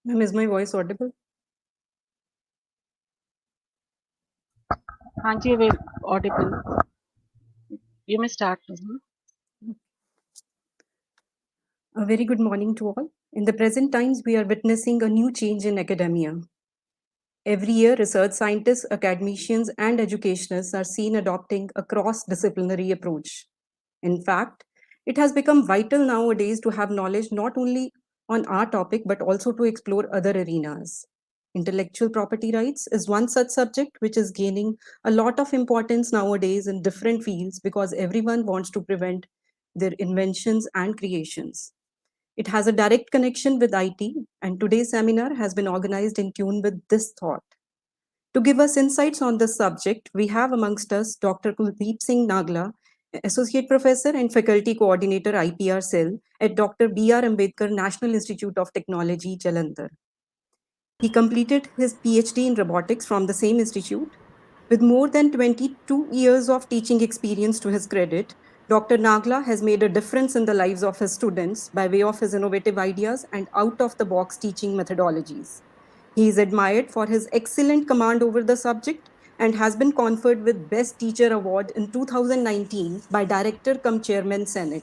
Ma'am, is my voice audible? हाँ जी, वे audible. You may start. A very good morning to all. In the present times, we are witnessing a new change in academia. Every year, research scientists, academicians, and educationists are seen adopting a cross-disciplinary approach. In fact, it has become vital nowadays to have knowledge not only on our topic, but also to explore other arenas. Intellectual property rights is one such subject which is gaining a lot of importance nowadays in different fields because everyone wants to prevent their inventions and creations. It has a direct connection with IT, and today's seminar has been organized in tune with this thought. To give us insights on this subject, we have amongst us Dr. Kuldeep Singh Nagla, Associate Professor and Faculty Coordinator IPR Cell at Dr. B.R. Ambedkar National Institute of Technology, Jalandhar. He completed his PhD in robotics from the same institute. With more than 22 years of teaching experience to his credit, Dr. Nagla has made a difference in the lives of his students by way of his innovative ideas and out of the box teaching methodologies. He is admired for his excellent command over the subject and has been conferred with Best Teacher Award in 2019 by Director cum Chairman Senate.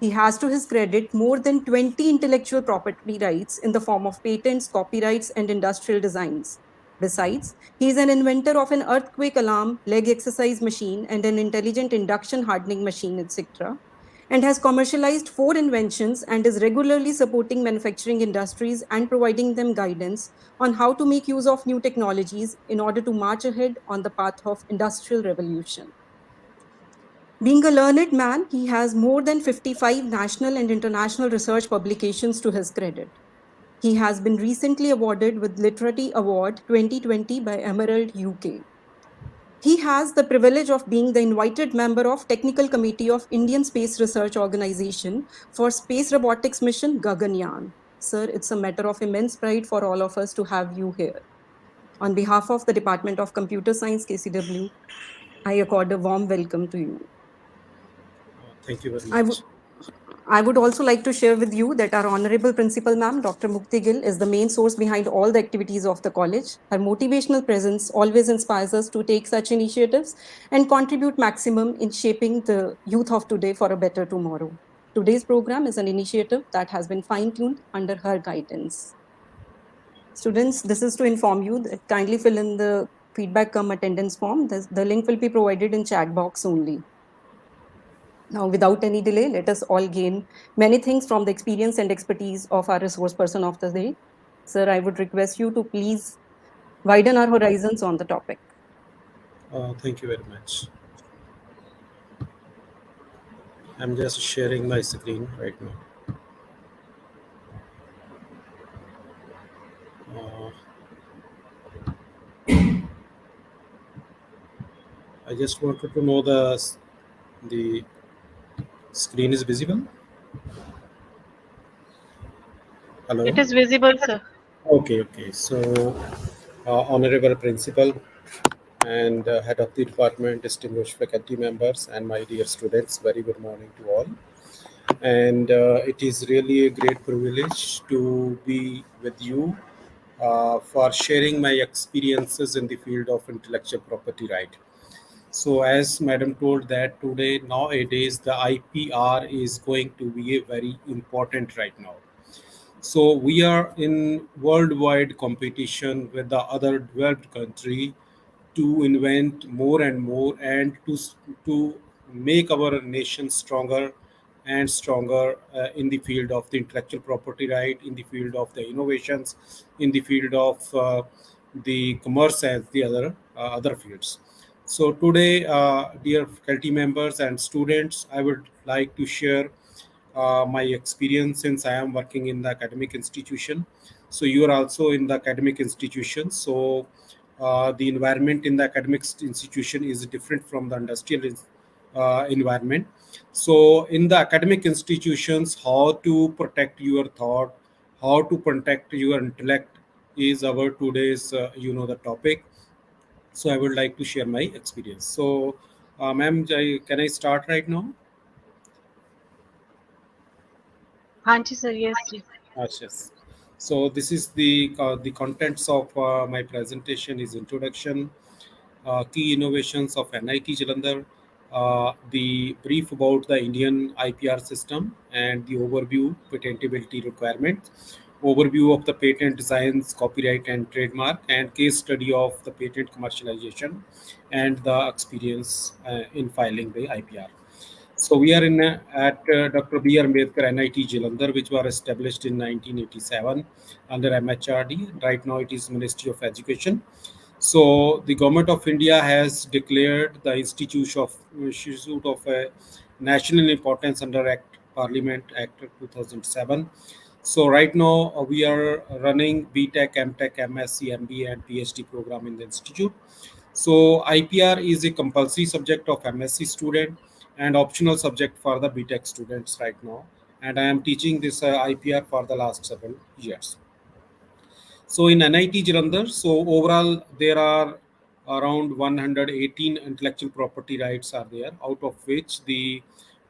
He has to his credit more than 20 intellectual property rights in the form of patents, copyrights, and industrial designs. Besides, he is an inventor of an earthquake alarm, leg exercise machine, and an intelligent induction hardening machine, etc., and has commercialized 4 inventions and is regularly supporting manufacturing industries and providing them guidance on how to make use of new technologies in order to march ahead on the path of industrial revolution. Being a learned man, he has more than 55 national and international research publications to his credit. He has been recently awarded with Literary Award 2020 by Emerald UK. He has the privilege of being the invited member of Technical Committee of Indian Space Research Organization for Space Robotics Mission Gaganyaan. Sir, it's a matter of immense pride for all of us to have you here. On behalf of the Department of Computer Science, KCW, I accord a warm welcome to you. Thank you very I much. I would also like to share with you that our Honorable Principal Ma'am, Dr. Mukti Gill, is the main source behind all the activities of the college. Her motivational presence always inspires us to take such initiatives and contribute maximum in shaping the youth of today for a better tomorrow. Today's program is an initiative that has been fine-tuned under her guidance. Students, this is to inform you that kindly fill in the feedback cum attendance form. The link will be provided in chat box only. Now, without any delay, let us all gain many things from the experience and expertise of our resource person of the day. Sir, I would request you to please widen our horizons on the topic. Thank you very much. I'm just sharing my screen right now. Uh, I just wanted to know the screen is visible. Hello. It is visible, sir. Okay. So, honorable principal and head of the department, distinguished faculty members, and my dear students, very good morning to all. And it is really a great privilege to be with you for sharing my experiences in the field of intellectual property right. So, as Madam told that today, nowadays, the IPR is going to be a very important right now. So we are in worldwide competition with the other developed country to invent more and more and to make our nation stronger and stronger in the field of the intellectual property right, in the field of the innovations, in the field of the commerce and the other fields. So today, dear faculty members and students, I would like to share my experience since I am working in the academic institution. So you are also in the academic institution. So the environment in the academic institution is different from the industrial environment. So in the academic institutions, how to protect your thought, how to protect your intellect is our today's the topic. So I would like to share my experience. So, ma'am, can I start right now? Hanji, sir. Yes, yes. Yes. So this is the contents of my presentation is introduction, key innovations of NIT Jalandhar, the brief about the Indian IPR system and the overview, patentability requirement, overview of the patent designs, copyright and trademark, and case study of the patent commercialization and the experience in filing the IPR. So we are in at Dr. B. R. Ambedkar NIT Jalandhar, which was established in 1987 under MHRD. Right now, it is Ministry of Education. So the government of India has declared the Institute of National Importance under Act Parliament Act 2007. So right now we are running BTech, MTech, MSc, MBA, and PhD program in the institute. So IPR is a compulsory subject of MSc student and optional subject for the BTech students right now. And I am teaching this IPR for the last several years. So in NIT Jalandhar, so overall there are around 118 intellectual property rights are there, out of which the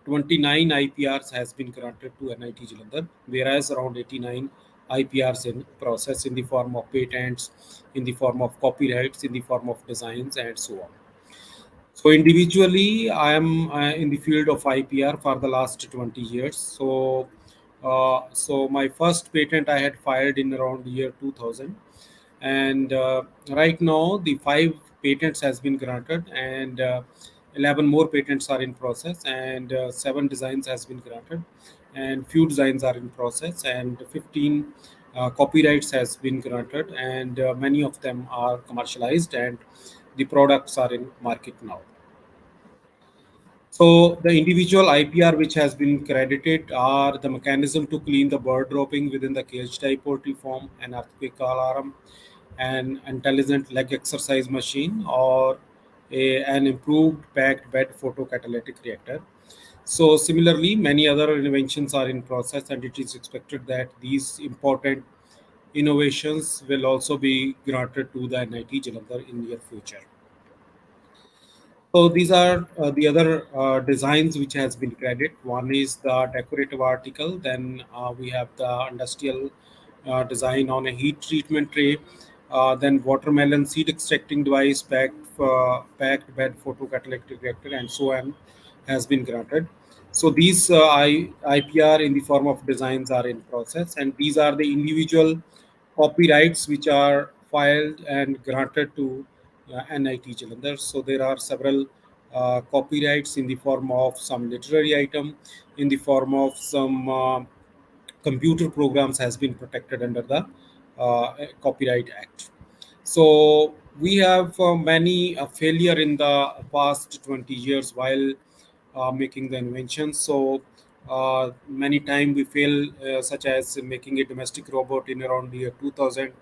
29 IPRs has been granted to NIT Jalandhar, whereas around 89 IPRs in process in the form of patents, in the form of copyrights, in the form of designs, and so on. So individually, I am in the field of IPR for the last 20 years. So my first patent I had filed in around year 2000, and right now the 5 patents has been granted, and 11 more patents are in process, and 7 designs has been granted, and few designs are in process, and 15 copyrights has been granted, and many of them are commercialized, and the products are in market now. So the individual IPR which has been credited are the mechanism to clean the bird dropping within the cage type poultry farm, an earthquake alarm, an intelligent leg exercise machine, or an improved packed bed photocatalytic reactor. So similarly, many other inventions are in process, and it is expected that these important innovations will also be granted to the NIT Jalandhar in near future. So these are the other designs which has been credited. One is the decorative article. Then we have the industrial design on a heat treatment tray. Then watermelon seed extracting device, packed bed photocatalytic reactor, and so on has been granted. So these IPR in the form of designs are in process, and these are the individual copyrights which are filed and granted to NIT Jalandhar. So there are several copyrights in the form of some literary item, in the form of some computer programs has been protected under the Copyright Act. So we have many failure in the past 20 years while making the inventions. So many times we fail, such as making a domestic robot in around the year 2000,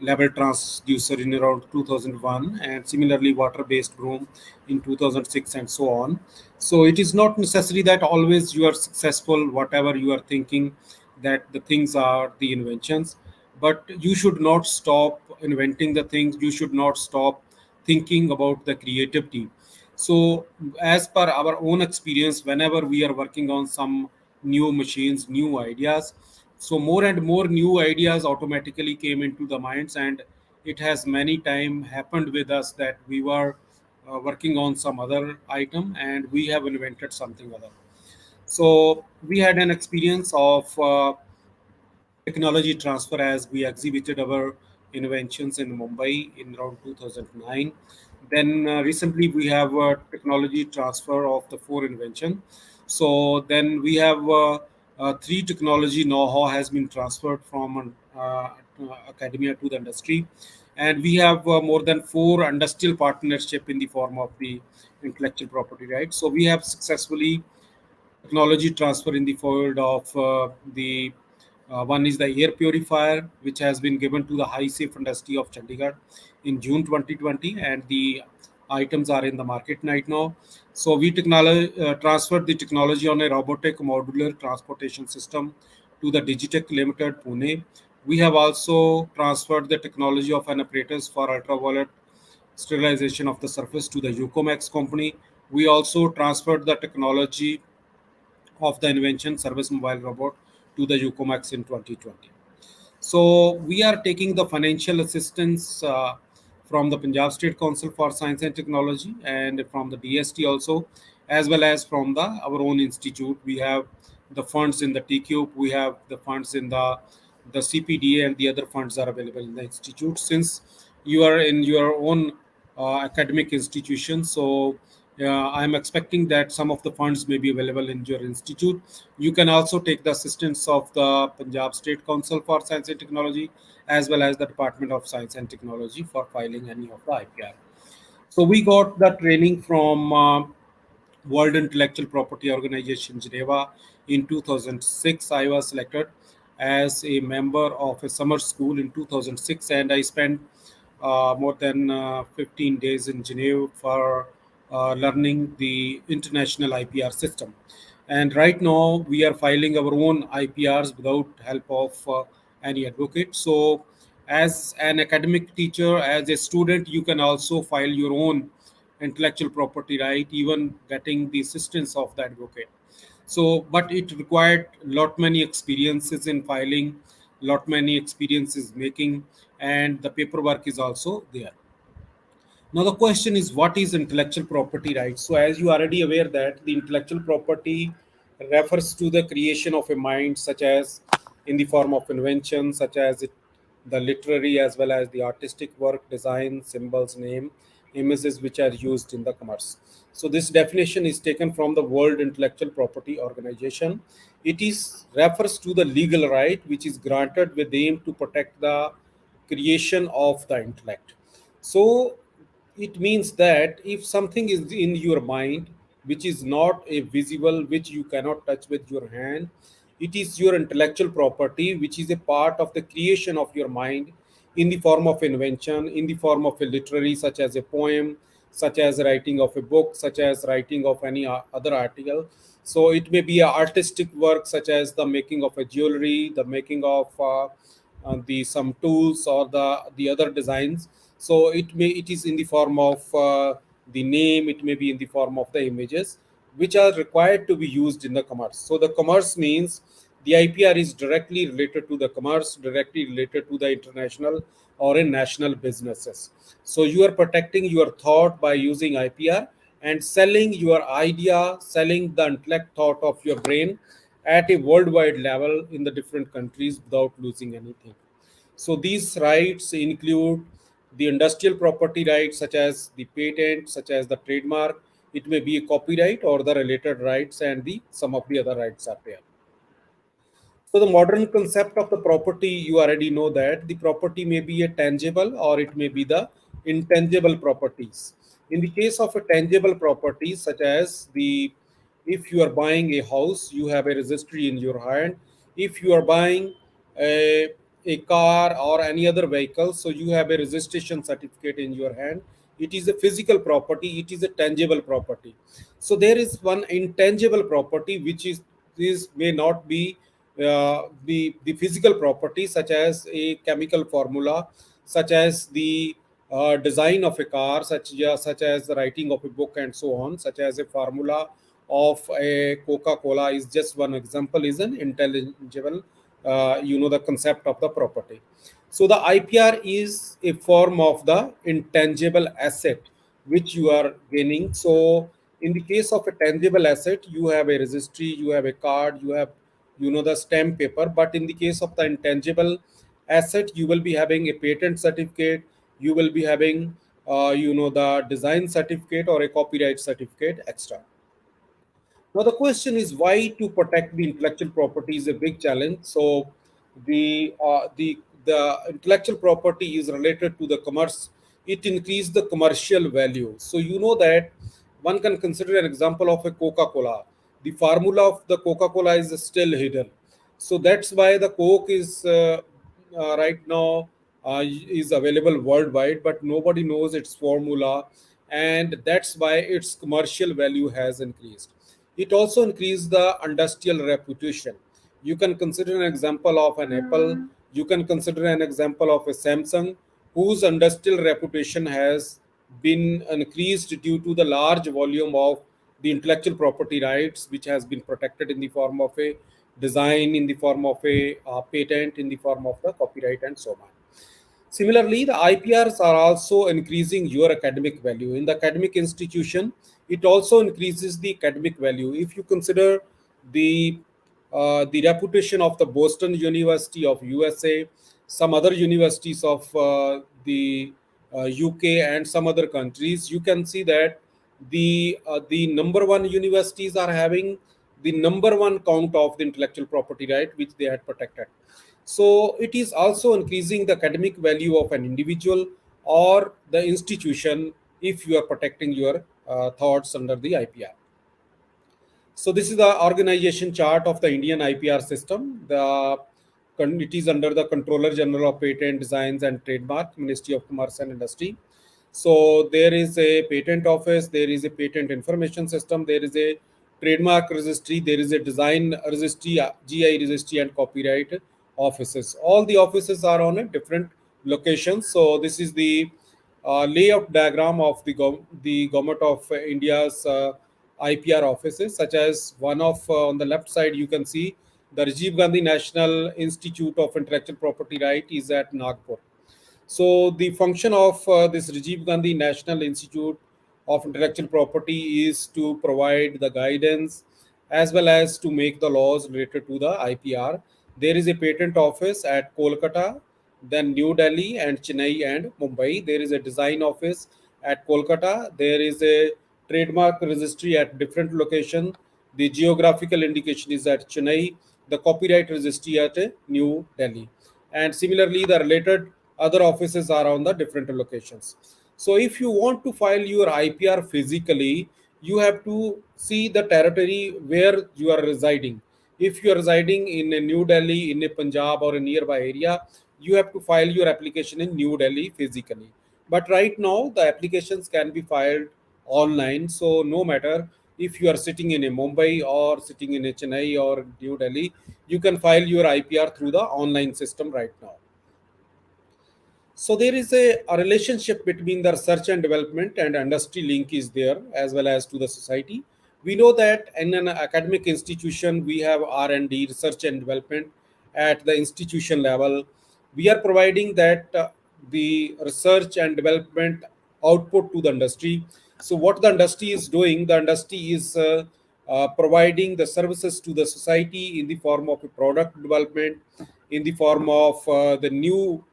level transducer in around 2001, and similarly water-based broom in 2006, and so on. So it is not necessary that always you are successful, whatever you are thinking, that the things are the inventions, but you should not stop inventing the things. You should not stop thinking about the creativity. So as per our own experience, whenever we are working on some new machines, new ideas, so more and more new ideas automatically came into the minds, and it has many time happened with us that we were working on some other item and we have invented something other. So we had an experience of technology transfer as we exhibited our inventions in Mumbai in around 2009. Then recently we have technology transfer of the 4 invention. So then we have 3 technology know-how has been transferred from academia to the industry, and we have more than 4 industrial partnership in the form of the intellectual property rights. So we have successfully technology transfer in the field of the one is the air purifier, which has been given to the High Safe Industry of Chandigarh in June 2020, and the items are in the market right now. So we transferred the technology on a robotic modular transportation system to the Digitech Limited, Pune. We have also transferred the technology of an apparatus for ultraviolet sterilization of the surface to the Ucomax company. We also transferred the technology of the invention service mobile robot to the Ucomax in 2020. So we are taking the financial assistance from the Punjab State Council for Science and Technology and from the DST also. as well as from our own institute. We have the funds in the TCube, we have the funds in the CPDA, and the other funds are available in the institute. Since you are in your own academic institution, so I'm expecting that some of the funds may be available in your institute. You can also take the assistance of the Punjab State Council for Science and Technology, as well as the Department of Science and Technology, for filing any of the IPR. So we got the training from World Intellectual Property Organization, Geneva, in 2006. I was selected as a member of a summer school in 2006, and I spent more than 15 days in Geneva for learning the international IPR system. And right now, we are filing our own IPRs without help of any advocate. So, as an academic teacher, as a student, you can also file your own intellectual property right, even getting the assistance of the advocate. So, but it required lot many experiences in filing, lot many experiences making, and the paperwork is also there. Now, the question is, what is intellectual property rights? So, as you are already aware that the intellectual property refers to the creation of a mind, such as in the form of invention, such as the literary as well as the artistic work, design, symbols, name, images which are used in the commerce. So, this definition is taken from the World Intellectual Property Organization. It is refers to the legal right which is granted with the aim to protect the creation of the intellect. So it means that if something is in your mind which is not a visible, which you cannot touch with your hand, it is your intellectual property which is a part of the creation of your mind, in the form of invention, in the form of a literary, such as a poem, such as writing of a book, such as writing of any other article. So it may be an artistic work, such as the making of a jewelry, the making of the some tools, or the other designs. So it is in the form of the name, it may be in the form of the images which are required to be used in the commerce. So the commerce means the IPR is directly related to the commerce, directly related to the international or in national businesses. So you are protecting your thought by using IPR and selling your idea, selling the intellect thought of your brain at a worldwide level in the different countries without losing anything. So these rights include the industrial property rights, such as the patent, such as the trademark. It may be a copyright or the related rights, and the some of the other rights are there. So the modern concept of the property, you already know that the property may be a tangible or it may be the intangible properties. In the case of a tangible property, such as the if you are buying a house, you have a registry in your hand. If you are buying a car or any other vehicle, so you have a registration certificate in your hand. It is a physical property, it is a tangible property. So there is one intangible property which is this may not be the physical property, such as a chemical formula, such as the design of a car, such as the writing of a book, and so on, such as a formula of a Coca-Cola is just one example, is an intelligible, the concept of the property. So the IPR is a form of the intangible asset which you are gaining. So in the case of a tangible asset, you have a registry, you have a card, you have the stamp paper. But in the case of the intangible asset, you will be having a patent certificate, you will be having the design certificate or a copyright certificate extra. Now the question is, why to protect the intellectual property is a big challenge. So the intellectual property is related to the commerce. It increases the commercial value. So you know that one can consider an example of a Coca-Cola. The formula of the Coca-Cola is still hidden. So that's why the Coke is right now is available worldwide, but nobody knows its formula, and that's why its commercial value has increased. It also increased the industrial reputation. You can consider an example of an Apple, you can consider an example of a Samsung, whose industrial reputation has been increased due to the large volume of the intellectual property rights, which has been protected in the form of a design, in the form of a patent, in the form of the copyright, and so on. Similarly, the IPRs are also increasing your academic value. In the academic institution, it also increases the academic value. If you consider the the reputation of the Boston University of USA, some other universities of the UK and some other countries, you can see that the number one universities are having the number one count of the intellectual property right which they had protected. So it is also increasing the academic value of an individual or the institution if you are protecting your thoughts under the IPR. So this is the organization chart of the Indian IPR system. It is under the Controller General of Patent, Designs and Trademark, Ministry of Commerce and Industry. So there is a patent office, there is a patent information system, there is a trademark registry, there is a design registry, GI registry and copyright offices. All the offices are on a different location. So this is the layout diagram of the government of India's IPR offices, such as one of on the left side, you can see the Rajiv Gandhi National Institute of Intellectual Property Right is at Nagpur. So the function of this Rajiv Gandhi National Institute of Intellectual Property is to provide the guidance as well as to make the laws related to the IPR. There is a patent office at Kolkata, then New Delhi and Chennai and Mumbai. There is a design office at Kolkata. There is a trademark registry at different location. The geographical indication is at Chennai. The copyright registry at New Delhi. And similarly, the related other offices are on the different locations. So if you want to file your IPR physically, you have to see the territory where you are residing. If you are residing in a New Delhi, in a Punjab or a nearby area, you have to file your application in New Delhi physically. But right now, the applications can be filed online. So no matter if you are sitting in a Mumbai or sitting in a Chennai or New Delhi, you can file your IPR through the online system right now. So there is a relationship between the research and development and industry link is there as well as to the society. We know that in an academic institution, we have R&D, research and development at the institution level. We are providing that the research and development output to the industry. So what the industry is doing, the industry is providing the services to the society in the form of a product development, in the form of the new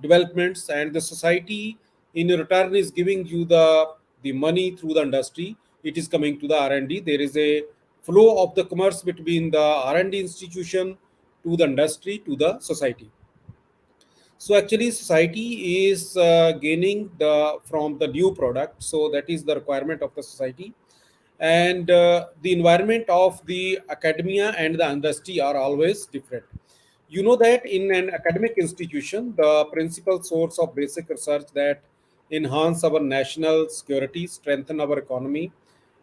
developments, and the society in return is giving you the money through the industry. It is coming to the R&D. There is a flow of the commerce between the R&D institution to the industry to the society. So actually society is gaining the from the new product, so that is the requirement of the society. And the environment of the academia and the industry are always different. You know that in an academic institution, the principal source of basic research that enhance our national security, strengthen our economy,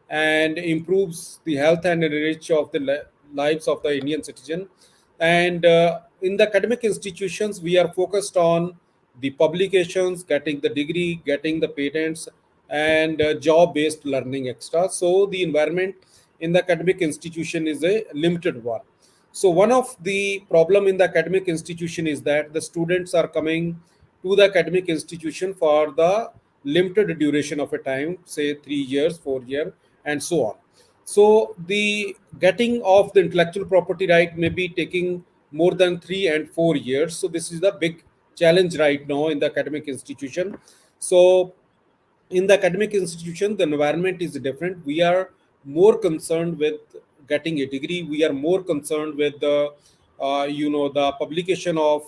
and improves the health and enrich of the lives of the Indian citizen. And in the academic institutions, we are focused on the publications, getting the degree, getting the patents, and job-based learning extra. So the environment in the academic institution is a limited one. So one of the problem in the academic institution is that the students are coming to the academic institution for the limited duration of a time, say 3 years, 4 years, and so on. So the getting of the intellectual property right may be taking more than 3 and 4 years. So this is the big challenge right now in the academic institution. So in the academic institution, the environment is different. We are more concerned with getting a degree. We are more concerned with the the publication of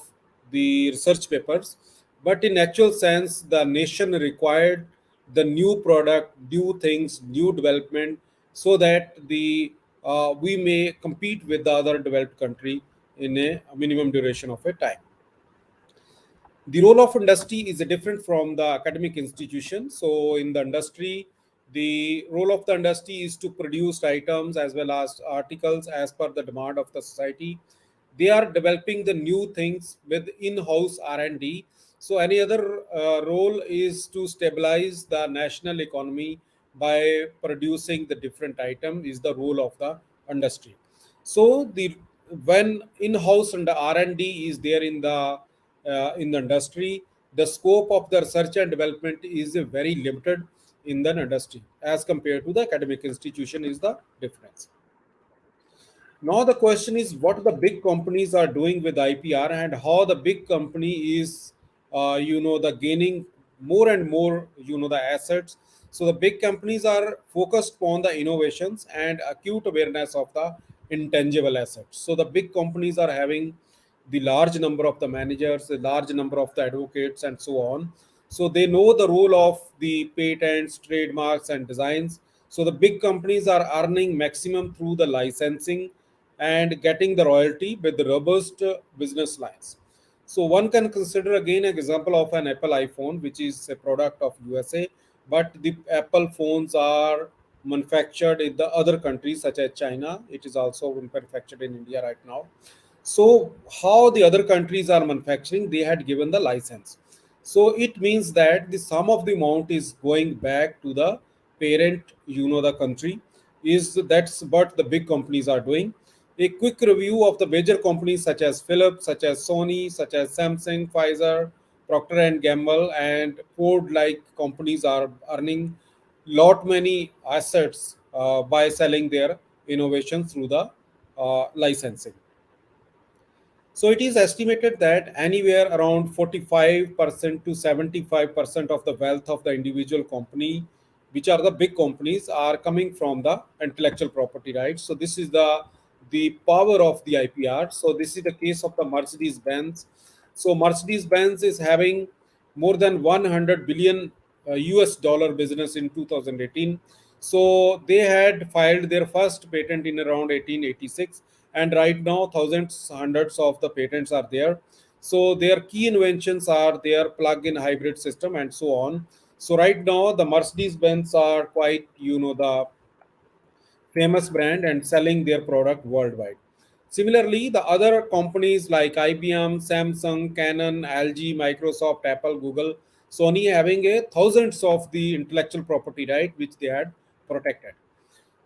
the research papers. But in actual sense, the nation required the new product, new things, new development, so that the we may compete with the other developed country in a minimum duration of a time. The role of industry is different from the academic institution. So in the industry, the role of the industry is to produce items as well as articles as per the demand of the society. They are developing the new things with in-house R&D. So any other role is to stabilize the national economy by producing the different item is the role of the industry. So the when in-house and the R&D is there in the industry, the scope of the research and development is very limited. in the industry as compared to the academic institution is the difference. Now the question is what the big companies are doing with IPR and how the big company is, the gaining more and more, the assets. So the big companies are focused on the innovations and acute awareness of the intangible assets. So the big companies are having the large number of the managers, the large number of the advocates, and so on. So they know the role of the patents, trademarks, and designs. So the big companies are earning maximum through the licensing and getting the royalty with the robust business lines. So one can consider again an example of an Apple iPhone, which is a product of USA, but the Apple phones are manufactured in the other countries such as China. It is also manufactured in India right now. So how the other countries are manufacturing, they had given the license. So it means that the sum of the amount is going back to the parent, the country. Is that's what the big companies are doing. A quick review of the major companies such as Philips, such as Sony, such as Samsung, Pfizer, Procter and Gamble, and Ford like companies are earning lot many assets by selling their innovations through the licensing. So it is estimated that anywhere around 45% to 75% of the wealth of the individual company, which are the big companies, are coming from the intellectual property rights. So this is the power of the IPR. So this is the case of the Mercedes-Benz. So Mercedes-Benz is having more than 100 billion US dollar business in 2018. So they had filed their first patent in around 1886, and right now thousands, hundreds of the patents are there. So their key inventions are their plug-in hybrid system and so on. So right now the Mercedes-Benz are quite, the famous brand and selling their product worldwide. Similarly, the other companies like IBM, Samsung, Canon, LG, Microsoft, Apple, Google, Sony having a thousands of the intellectual property right which they had protected.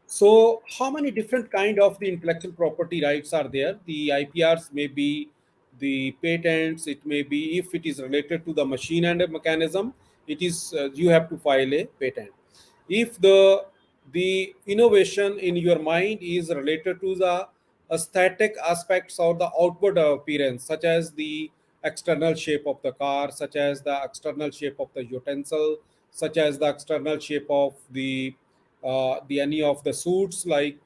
So how many different kind of the intellectual property rights are there? The IPRs may be the patents. It may be if it is related to the machine and a mechanism, it is you have to file a patent. If the innovation in your mind is related to the aesthetic aspects or the outward appearance, such as the external shape of the car, such as the external shape of the utensil, such as the external shape of the any of the suits like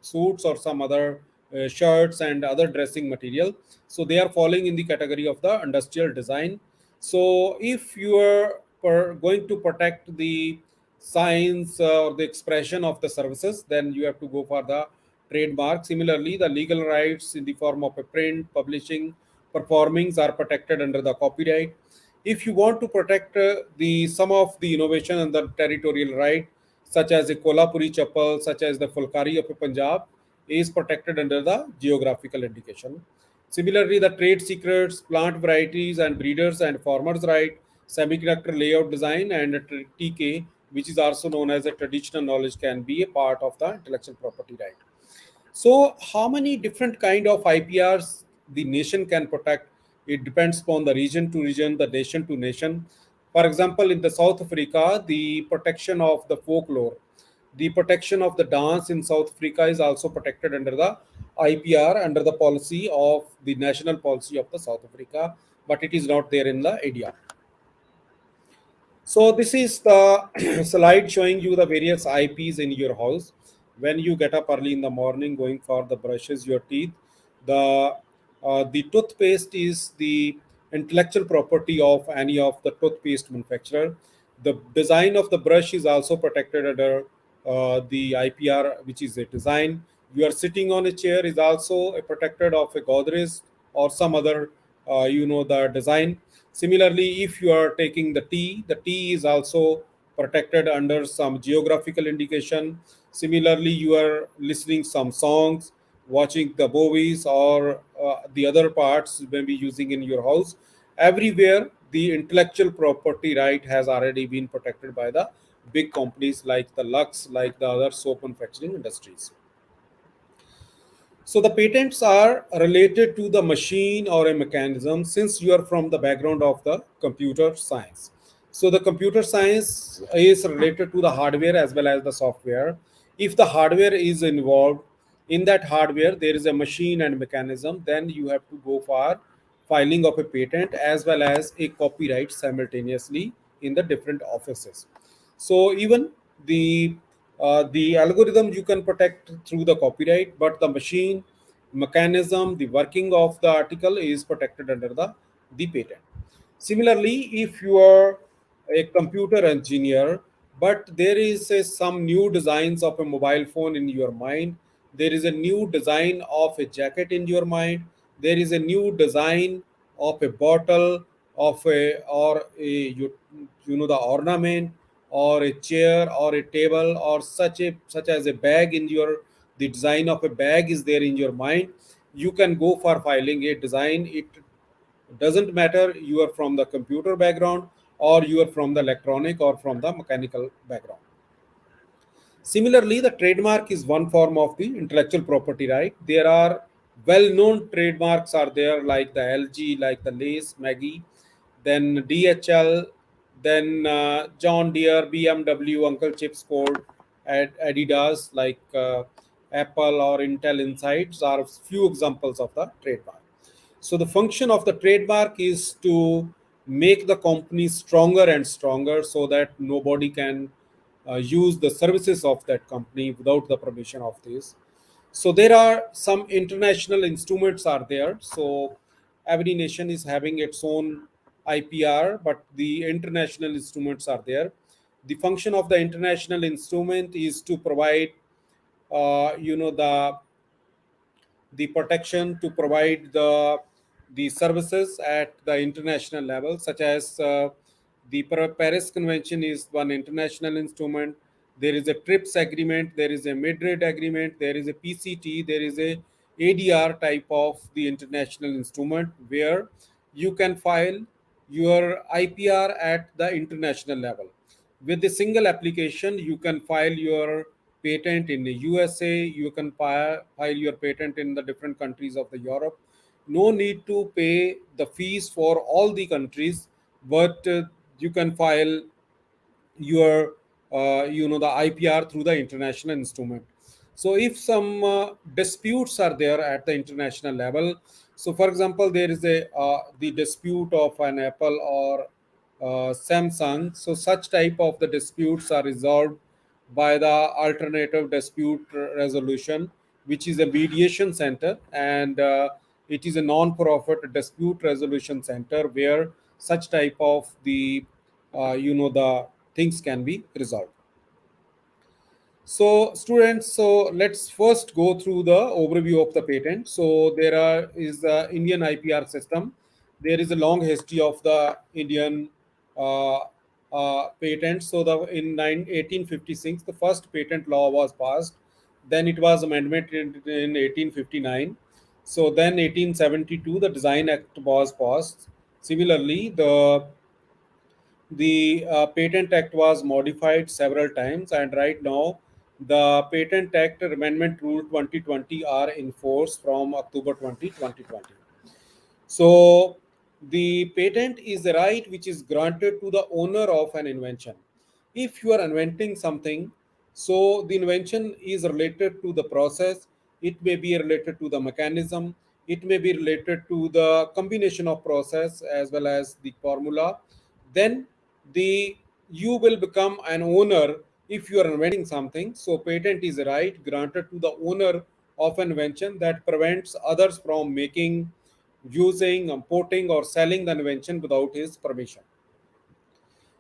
suits or some other shirts and other dressing material. So they are falling in the category of the industrial design. So if you are going to protect the signs or the expression of the services, then you have to go for the trademark. Similarly, the legal rights in the form of a print, publishing, performings are protected under the copyright. If you want to protect the some of the innovation and the territorial right, such as a Kolhapuri chappal, such as the Fulkari of Punjab, is protected under the geographical indication. Similarly, the trade secrets, plant varieties and breeders and farmers' right, semiconductor layout design, and TK, which is also known as a traditional knowledge, can be a part of the intellectual property right. So, how many different kind of IPRs the nation can protect? It depends upon the region to region, the nation to nation. For example, in the South Africa, the protection of the folklore, the protection of the dance in South Africa is also protected under the IPR under the policy of the national policy of the South Africa, but it is not there in the India. So this is the slide showing you the various IPs in your house. When you get up early in the morning, going for the brushes your teeth, the toothpaste is the intellectual property of any of the toothpaste manufacturer. The design of the brush is also protected under the IPR, which is a design. You are sitting on a chair is also a protected of a Godrej or some other, the design. Similarly, if you are taking the tea is also protected under some geographical indication. Similarly, you are listening some songs, watching the movies or the other parts maybe using in your house. Everywhere, the intellectual property right has already been protected by the big companies like the Lux, like the other soap manufacturing industries. So the patents are related to the machine or a mechanism since you are from the background of the computer science. So the computer science is related to the hardware as well as the software. If the hardware is involved, in that hardware there is a machine and mechanism, then you have to go for filing of a patent as well as a copyright simultaneously in the different offices. So even the algorithm you can protect through the copyright, but the machine mechanism, the working of the article is protected under the patent. Similarly, if you are a computer engineer, but there is some new designs of a mobile phone in your mind, there is a new design of a jacket in your mind, there is a new design of a bottle of a or a you know the ornament or a chair or a table or such as a bag in your the design of a bag is there in your mind, you can go for filing a design. It doesn't matter you are from the computer background or you are from the electronic or from the mechanical background. Similarly, the trademark is one form of the intellectual property right. There are well-known trademarks are there like the LG, like the Lace, Maggie, then DHL, then John Deere, BMW, Uncle Chip's Ford, Adidas, like Apple or Intel Insights are few examples of the trademark. So the function of the trademark is to make the company stronger and stronger so that nobody can use the services of that company without the permission of this. So there are some international instruments are there. So every nation is having its own IPR, but the international instruments are there. The function of the international instrument is to provide, the protection, to provide the services at the international level, such as the Paris Convention is one international instrument. There is a TRIPS agreement, there is a Madrid agreement, there is a PCT, there is a ADR type of the international instrument where you can file your IPR at the international level. With a single application, you can file your patent in the USA, you can file your patent in the different countries of the Europe. No need to pay the fees for all the countries, but you can file your the IPR through the international instrument. So if some disputes are there at the international level, so for example there is a the dispute of an Apple or Samsung, so such type of the disputes are resolved by the alternative dispute resolution, which is a mediation center, and it is a non-profit dispute resolution center where such type of the things can be resolved. So students, so let's first go through the overview of the patent. So there is the Indian IPR system. There is a long history of the Indian uh, patent. So in 1856, the first patent law was passed. Then it was amendment in 1859. So then 1872, the Design Act was passed. Similarly, the Patent Act was modified several times, and right now the Patent Act Amendment Rule 2020 are in force from October 2020. So the patent is the right which is granted to the owner of an invention. If you are inventing something, so the invention is related to the process, it may be related to the mechanism, it may be related to the combination of process as well as the formula, then the you will become an owner if you are inventing something. So patent is a right granted to the owner of an invention that prevents others from making, using, importing, or selling the invention without his permission.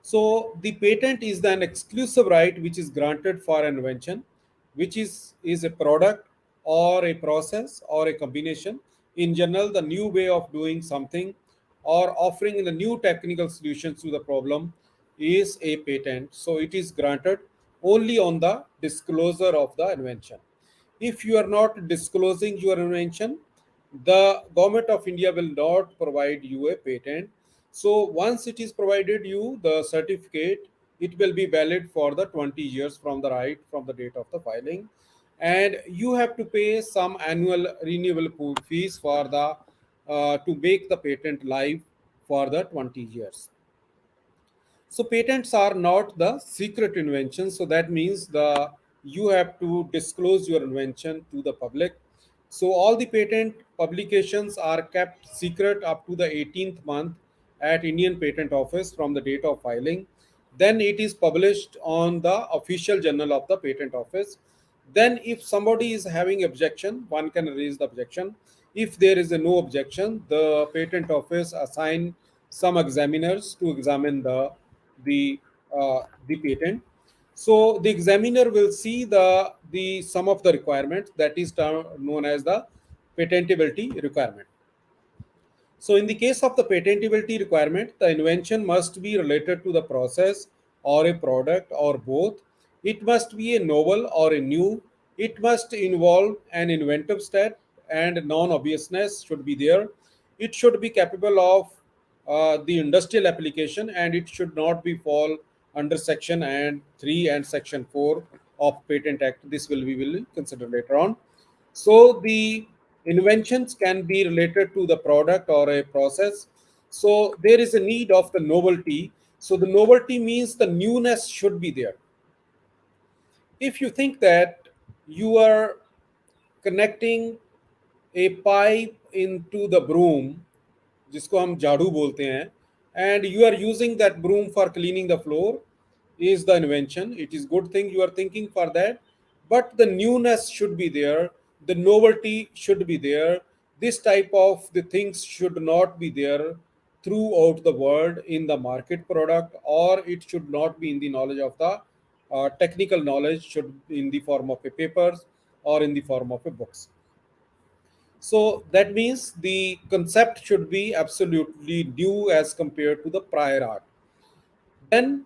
So the patent is an exclusive right which is granted for an invention, which is a product or a process or a combination. In general, the new way of doing something or offering the new technical solutions to the problem is a patent. So it is granted only on the disclosure of the invention. If you are not disclosing your invention, the government of India will not provide you a patent. So once it is provided you the certificate, it will be valid for the 20 years from the right from the date of the filing, and you have to pay some annual renewable fees for the to make the patent live for the 20 years. So patents are not the secret invention. So that means you have to disclose your invention to the public. So all the patent publications are kept secret up to the 18th month at Indian Patent Office from the date of filing. Then it is published on the official journal of the Patent Office. Then if somebody is having objection, one can raise the objection. If there is a no objection, the Patent Office assign some examiners to examine the the patent. So the examiner will see the some of the requirements, that is known as the patentability requirement. So in the case of the patentability requirement, the invention must be related to the process or a product or both. It must be a novel or a new. It must involve an inventive step and non-obviousness should be there. It should be capable of the industrial application, and it should not be fall under section and 3 and section 4 of Patent Act. This we will consider later on. So the inventions can be related to the product or a process. So there is a need of the novelty. So the novelty means the newness should be there. If you think that you are connecting a pipe into the broom, जिसको हम झाड़ू बोलते हैं, and you are using that broom for cleaning the floor, is the invention. It is good thing you are thinking for that, but the newness should be there, the novelty should be there. This type of the things should not be there throughout the world in the market product, or it should not be in the knowledge of the technical knowledge, should be in the form of a papers or in the form of a books. So that means the concept should be absolutely new as compared to the prior art. Then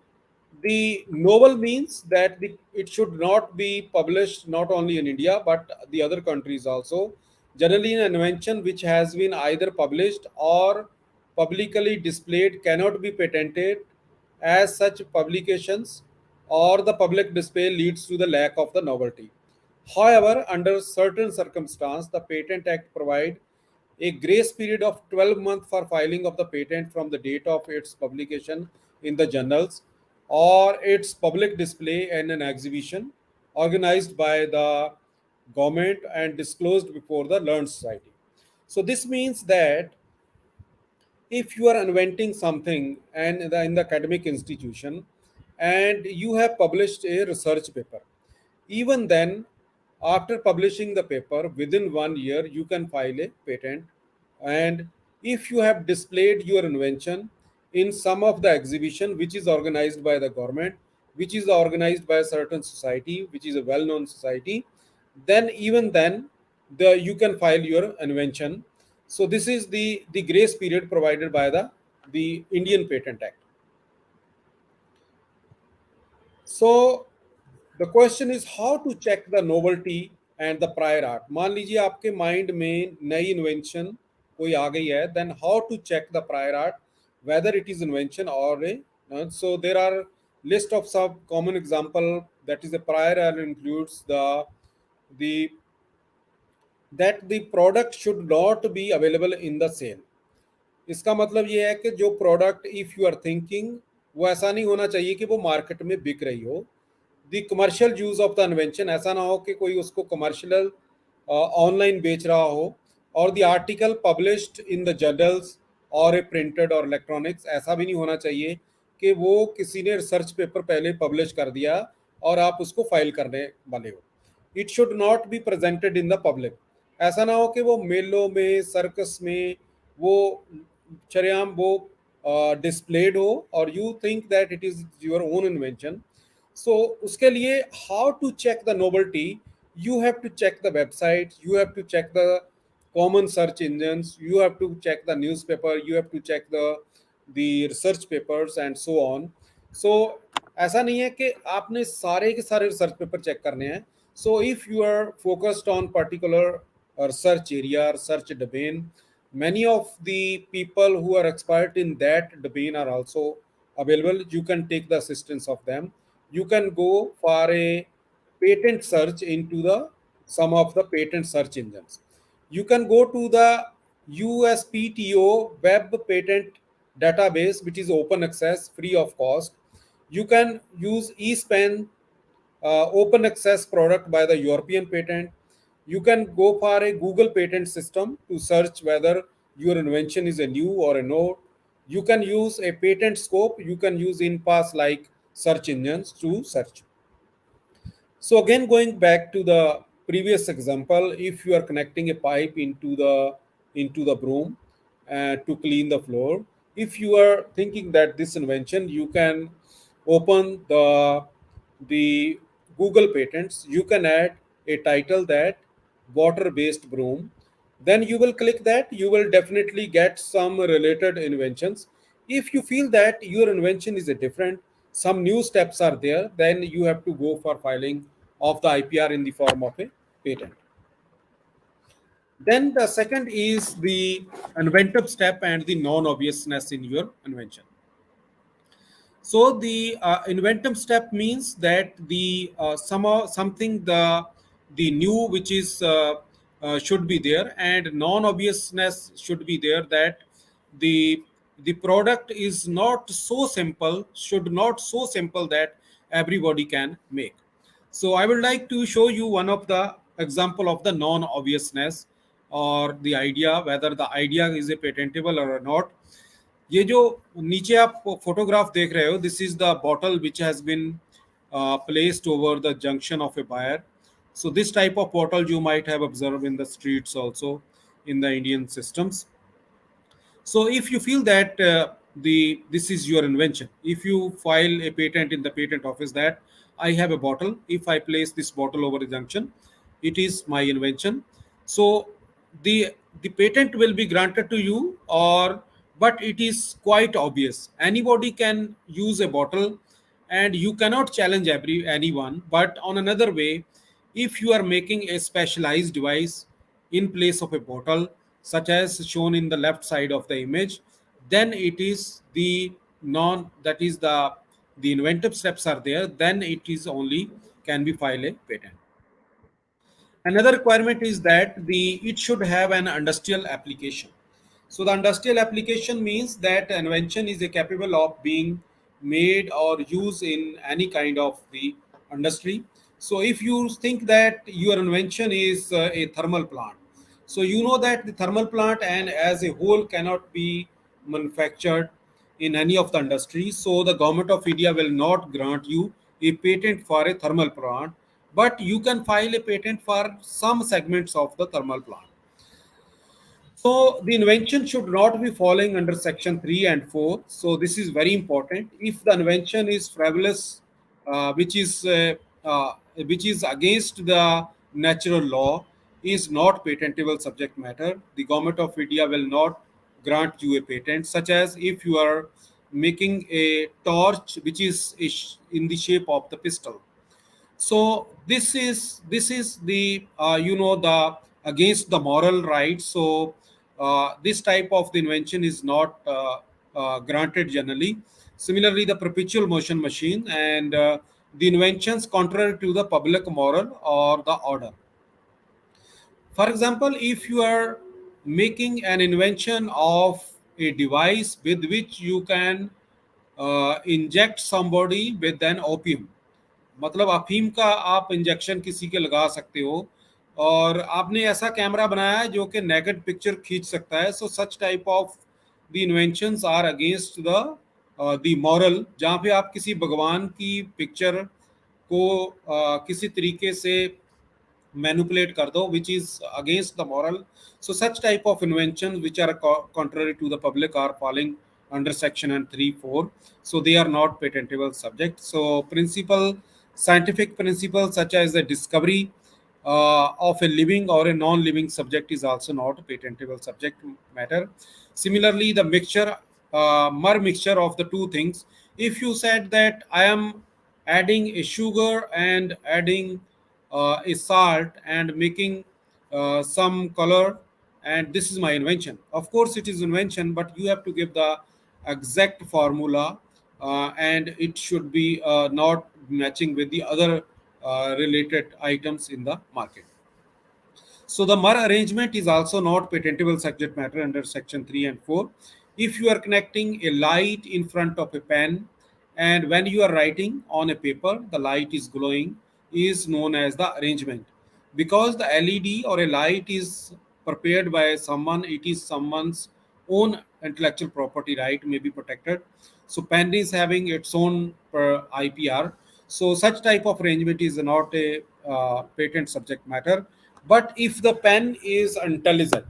the novel means that it should not be published not only in India but the other countries also. Generally, an invention which has been either published or publicly displayed cannot be patented, as such publications or the public display leads to the lack of the novelty. However, under certain circumstances, the Patent Act provides a grace period of 12 months for filing of the patent from the date of its publication in the journals or its public display in an exhibition organized by the government and disclosed before the learned society. So this means that if you are inventing something and in the academic institution and you have published a research paper, even then, after publishing the paper within 1 year, you can file a patent. And if you have displayed your invention in some of the exhibition which is organized by the government, which is organized by a certain society, which is a well-known society, then even then you can file your invention. So this is the grace period provided by the Indian Patent Act. So the question is how to check the novelty and the prior art. मान लीजिए आपके mind में नई invention कोई आ गई है, then how to check the prior art, whether it is invention or a so there are list of some common example. That is, the prior art includes the that the product should not be available in the sale. इसका मतलब ये है कि जो product if you are thinking, वो ऐसा नहीं होना चाहिए कि वो मार्केट में बिक रही हो. The commercial use of the invention, ऐसा ना हो कि कोई उसको कमर्शियल ऑनलाइन बेच रहा हो, और the article published in the journals और ए प्रिंटेड और इलेक्ट्रॉनिक्स, ऐसा भी नहीं होना चाहिए कि वो किसी ने रिसर्च पेपर पहले पब्लिश कर दिया और आप उसको फाइल करने वाले हो. It should not be presented in the public. ऐसा ना हो कि वो मेलों में, सर्कस में वो चरयाम वो डिस्प्लेड हो और you think that it is your own invention. So उसके लिए how to check the novelty, you have to check the website, you have to check the common search engines, you have to check the newspaper, you have to check the research papers and so on. So ऐसा नहीं है कि आपने सारे के सारे research paper check करने हैं. So if you are focused on particular research area, research domain, many of the people who are expert in that domain are also available. You can take the assistance of them. You can go for a patent search into the some of the patent search engines. You can go to the USPTO web patent database which is open access, free of cost. You can use eSpan, open access product by the European patent. You can go for a Google patent system to search whether your invention is a new or a no. You can use a patent scope. You can use in-pass like search engines to search. So again, going back to the previous example, if you are connecting a pipe into the broom to clean the floor, if you are thinking that this invention, you can open the Google patents. You can add a title that water-based broom. Then you will click that. You will definitely get some related inventions. If you feel that your invention is a different, some new steps are there, then you have to go for filing of the IPR in the form of a patent. Then the second is the inventive step and the non-obviousness in your invention. So the inventive step means that the somehow something the new which is should be there, and non-obviousness should be there, that the the product is not so simple, should not so simple that everybody can make. So I would like to show you one of the example of the non-obviousness, or the idea whether the idea is a patentable or not. ये जो नीचे आप photograph देख रहे हो, this is the bottle which has been placed over the junction of a buyer. So this type of bottle you might have observed in the streets also in the Indian systems. So if you feel that this is your invention, if you file a patent in the patent office that I have a bottle, if I place this bottle over the junction, it is my invention. So the patent will be granted to you, or but it is quite obvious. Anybody can use a bottle, and you cannot challenge anyone. But on another way, if you are making a specialized device in place of a bottle, such as shown in the left side of the image, then it is the non that is the inventive steps are there, then it is only can be filed a patent. Another requirement is that it should have an industrial application. So the industrial application means that invention is capable of being made or used in any kind of the industry. So if you think that your invention is a thermal plant, so you know that the thermal plant and as a whole cannot be manufactured in any of the industries. So the government of India will not grant you a patent for a thermal plant, but you can file a patent for some segments of the thermal plant. So the invention should not be falling under section 3 and 4. So this is very important. If the invention is frivolous, which is against the natural law, is not patentable subject matter, the government of India will not grant you a patent. Such as if you are making a torch which is in the shape of the pistol. So this is the the against the moral right. So this type of the invention is not granted generally. Similarly, the perpetual motion machine and the inventions contrary to the public moral or the order. For example, if you are making an invention of a device with which you can inject somebody with an opium, मतलब अफीम का आप injection किसी के लगा सकते हो, और आपने ऐसा कैमरा बनाया है जो कि नेकेड पिक्चर खींच सकता है. So such type of the inventions are against the moral, जहाँ पे आप किसी भगवान की पिक्चर को किसी तरीके से manipulate kar do, which is against the moral. So such type of inventions which are contrary to the public are falling under section and 3-4. So they are not patentable subject. So scientific principles such as the discovery of a living or a non-living subject is also not a patentable subject matter. Similarly, the mer mixture of the two things. If you said that I am adding a sugar and adding a salt and making some color, and this is my invention. Of course, it is invention, but you have to give the exact formula, and it should be not matching with the other related items in the market. So the mer arrangement is also not patentable subject matter under section 3 and 4. If you are connecting a light in front of a pen, and when you are writing on a paper, the light is glowing, is known as the arrangement. Because the LED or a light is prepared by someone, it is someone's own intellectual property right, may be protected. So pen is having its own IPR. So such type of arrangement is not a patent subject matter. But if the pen is intelligent,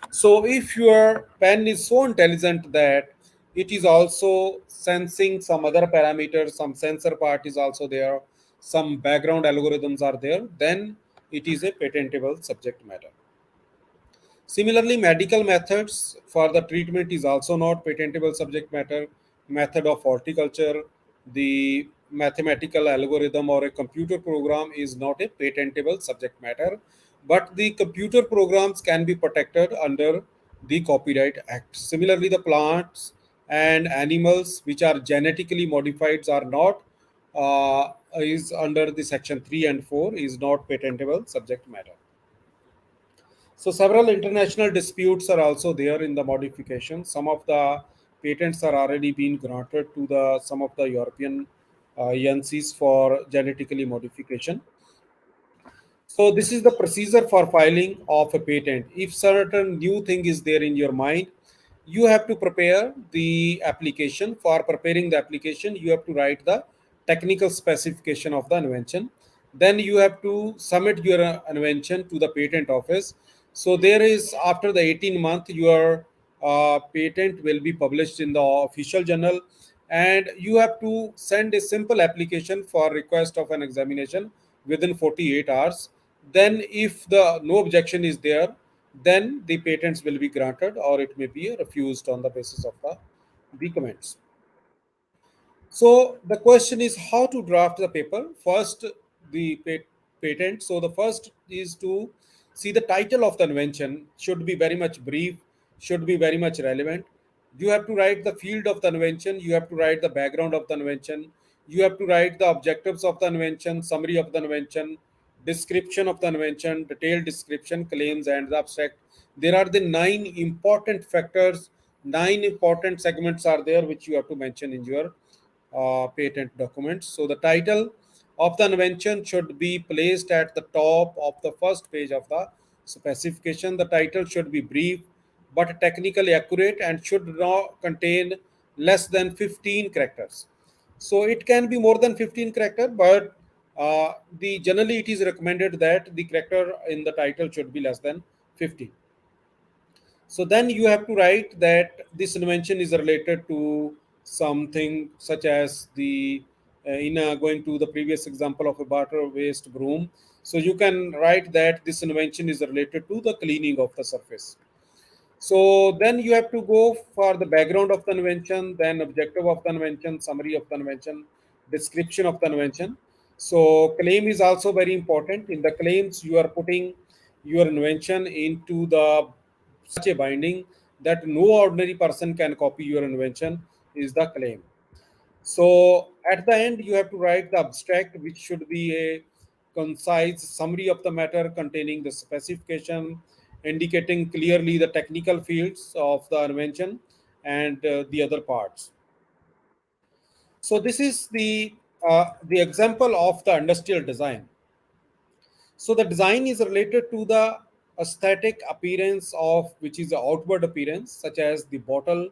so if your pen is so intelligent that it is also sensing some other parameters, some sensor part is also there, some background algorithms are there, then it is a patentable subject matter. Similarly, medical methods for the treatment is also not patentable subject matter. Method of horticulture, the mathematical algorithm or a computer program is not a patentable subject matter, but the computer programs can be protected under the Copyright Act. Similarly, the plants and animals which are genetically modified are not is under the section 3 and 4 is not patentable subject matter. So several international disputes are also there in the modification. Some of the patents are already being granted to the some of the European agencies for genetically modification. So this is the procedure for filing of a patent. If certain new thing is there in your mind, you have to prepare the application. For preparing the application, you have to write the technical specification of the invention. Then you have to submit your invention to the patent office. So there is after the 18 month, your patent will be published in the official journal, and you have to send a simple application for request of an examination within 48 hours. Then if the no objection is there, then the patents will be granted or it may be refused on the basis of the comments. So the question is how to draft the paper. First, the patent. So the first is to see the title of the invention should be very much brief, should be very much relevant. You have to write the field of the invention. You have to write the background of the invention. You have to write the objectives of the invention, summary of the invention, description of the invention, detailed description, claims, and the abstract. There are the 9 important factors, 9 important segments are there which you have to mention in your patent documents. So the title of the invention should be placed at the top of the first page of the specification. The title should be brief but technically accurate and should not contain less than 15 characters. So it can be more than 15 character, but the generally it is recommended that the character in the title should be less than 15. So then you have to write that this invention is related to something such as the going to the previous example of a water waste broom. So you can write that this invention is related to the cleaning of the surface. So then you have to go for the background of the invention, then objective of the invention, summary of the invention, description of the invention. So claim is also very important. In the claims, you are putting your invention into the such a binding that no ordinary person can copy your invention is the claim. So at the end, you have to write the abstract, which should be a concise summary of the matter containing the specification, indicating clearly the technical fields of the invention and the other parts. So this is the example of the industrial design. So the design is related to the aesthetic appearance of which is the outward appearance, such as the bottle,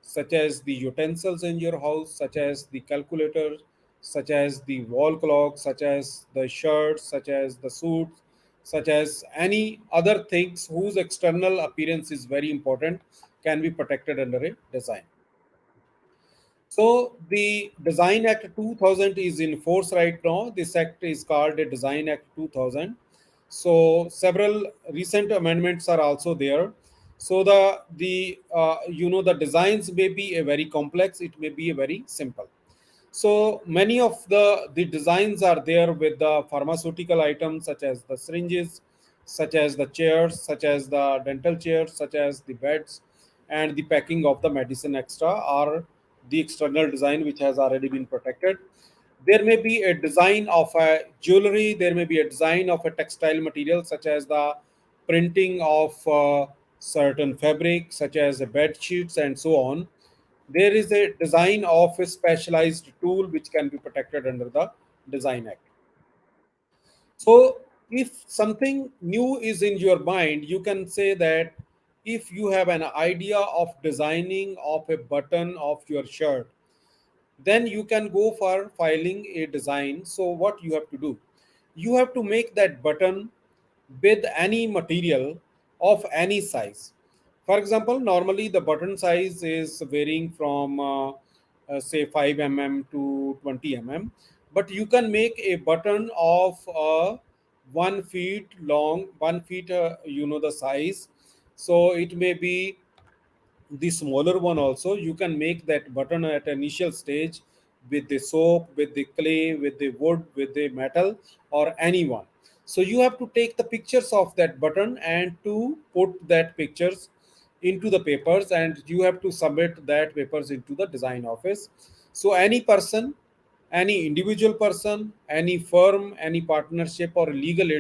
such as the utensils in your house, such as the calculator, such as the wall clock, such as the shirts, such as the suits, such as any other things whose external appearance is very important, can be protected under a design. So the Design Act 2000 is in force right now. This act is called a Design Act 2000. So several recent amendments are also there. So the designs may be a very complex. It may be a very simple. So many of the designs are there with the pharmaceutical items such as the syringes, such as the chairs, such as the dental chairs, such as the beds, and the packing of the medicine extra are the external design which has already been protected. There may be a design of a jewelry, there may be a design of a textile material such as the printing of certain fabric such as bed sheets and so on, there is a design of a specialized tool which can be protected under the Design Act. So if something new is in your mind, you can say that if you have an idea of designing of a button of your shirt, then you can go for filing a design. So what you have to do, you have to make that button with any material of any size. For example, normally the button size is varying from say 5 to 20 but you can make a button of 1 feet long, 1 feet, the size. So it may be the smaller one also. You can make that button at initial stage with the soap, with the clay, with the wood, with the metal, or anyone. So you have to take the pictures of that button and to put that pictures into the papers, and you have to submit that papers into the design office. So any person, any individual person, any firm, any partnership or legal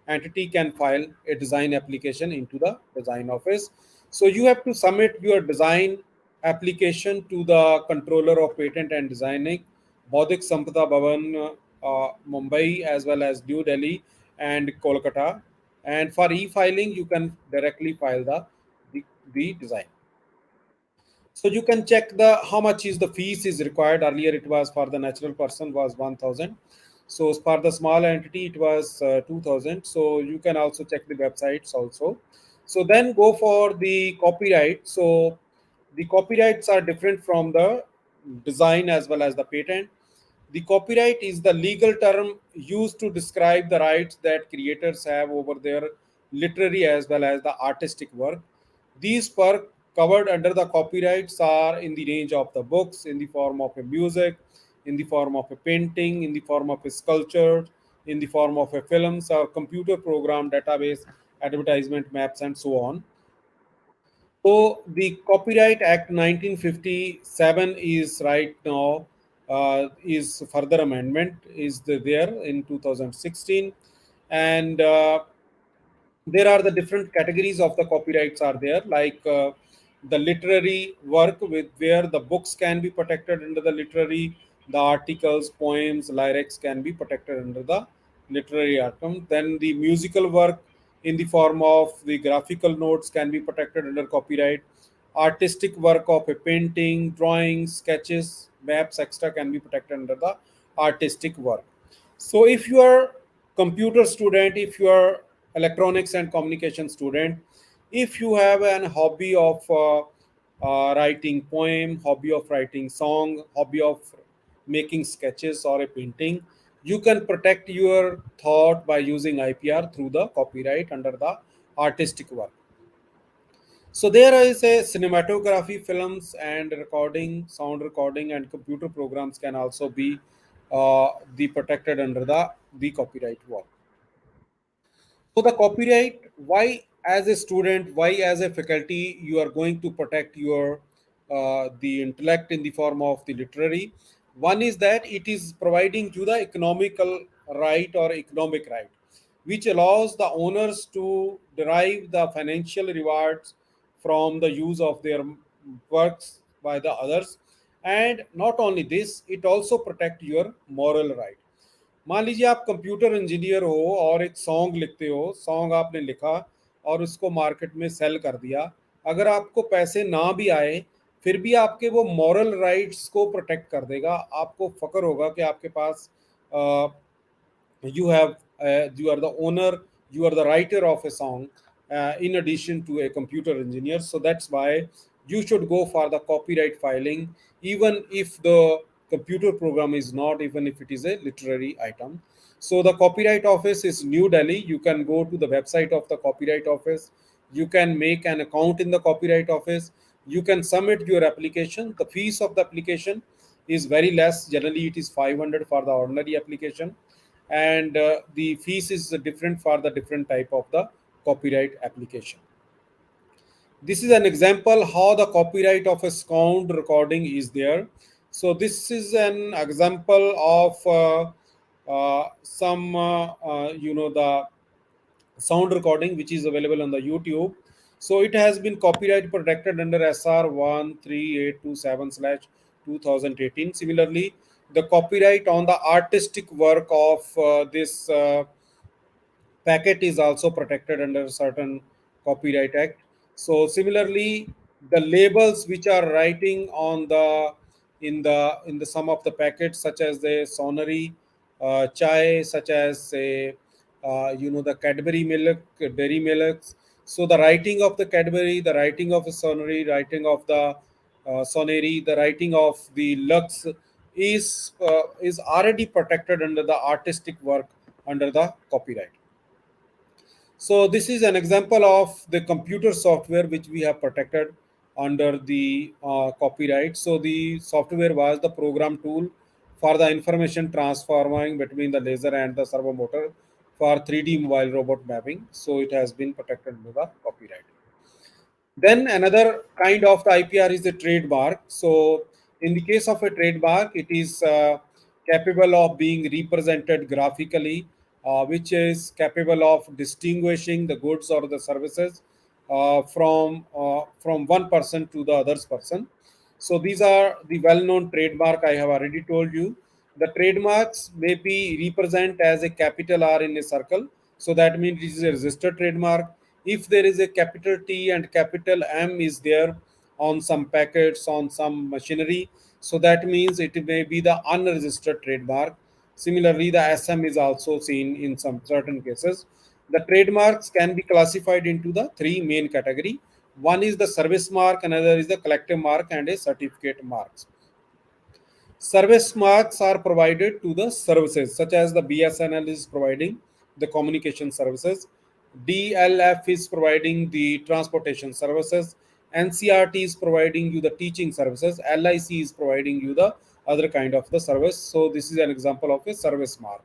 entity can file a design application into the design office. So you have to submit your design application to the controller of patent and designing, Baudik Sampada Bhavan, Mumbai, as well as New Delhi and Kolkata. And for e-filing, you can directly file the design. So you can check the how much is the fees is required. Earlier it was for the natural person was 1,000. So for the small entity it was 2,000. So you can also check the websites also. So then go for the copyright. So the copyrights are different from the design as well as the patent. The copyright is the legal term used to describe the rights that creators have over their literary as well as the artistic work. These work covered under the copyrights are in the range of the books, in the form of a music, in the form of a painting, in the form of a sculpture, in the form of a films or computer program, database, advertisement, maps, and so on. So the Copyright Act 1957 is right now is further amendment is there in 2016, and there are the different categories of the copyrights are there, like the literary work with where the books can be protected under the literary, the articles, poems, lyrics can be protected under the literary item. Then the musical work in the form of the graphical notes can be protected under copyright. Artistic work of a painting, drawing, sketches, maps, etc. can be protected under the artistic work. So if you are computer student, if you are electronics and communication student, if you have an hobby of writing poem, hobby of writing song, hobby of making sketches or a painting, you can protect your thought by using IPR through the copyright under the artistic work. So there is a cinematography, films and recording, sound recording, and computer programs can also be the protected under the copyright work. So the copyright, why as a student, why as a faculty, you are going to protect your the intellect in the form of the literary. One is that it is providing you the economical right or economic right, which allows the owners to derive the financial rewards from the use of their works by the others. And not only this, it also protect your moral right. मान लीजिए आप computer engineer हो और एक song लिखते हो, song आपने लिखा और उसको मार्केट में सेल कर दिया, अगर आपको पैसे ना भी आए फिर भी आपके वो मॉरल राइट्स को प्रोटेक्ट कर देगा. आपको फक्र होगा कि आपके पास you have you are the owner, you are the writer of a song in addition to a computer engineer. So that's why you should go for the copyright filing, even if the computer program is not, even if it is a literary item. So the copyright office is New Delhi. You can go to the website of the copyright office, you can make an account in the copyright office, you can submit your application. The fees of the application is very less. Generally it is 500 for the ordinary application, and the fees is different for the different type of the copyright application. This is an example how the copyright of a sound recording is there. So this is an example of some the sound recording which is available on the YouTube. So it has been copyright protected under SR 13827/2018. Similarly, the copyright on the artistic work of this packet is also protected under certain copyright act. So similarly, the labels which are writing on the in the some of the packets, such as the sonnery chai, such as say the Cadbury milk, dairy milks. So the writing of the Cadbury, the writing of the sonnery, writing of the sonnery, the writing of the lux is already protected under the artistic work under the copyright. So this is an example of the computer software which we have protected under the copyright. So the software was the program tool for the information transforming between the laser and the servo motor for 3D mobile robot mapping. So it has been protected under the copyright. Then another kind of the IPR is the trademark. So in the case of a trademark, it is capable of being represented graphically, which is capable of distinguishing the goods or the services from one person to the other person. So these are the well-known trademark. I have already told you. The trademarks may be represent as a capital R in a circle. So that means it is a registered trademark. If there is a capital T and capital M is there on some packets, on some machinery, so that means it may be the unregistered trademark. Similarly, the SM is also seen in some certain cases. The trademarks can be classified into the three main category. One is the service mark, another is the collective mark, and a certificate marks. Service marks are provided to the services, such as the BSNL is providing the communication services, DLF is providing the transportation services, NCRT is providing you the teaching services, LIC is providing you the other kind of the service. So this is an example of a service mark.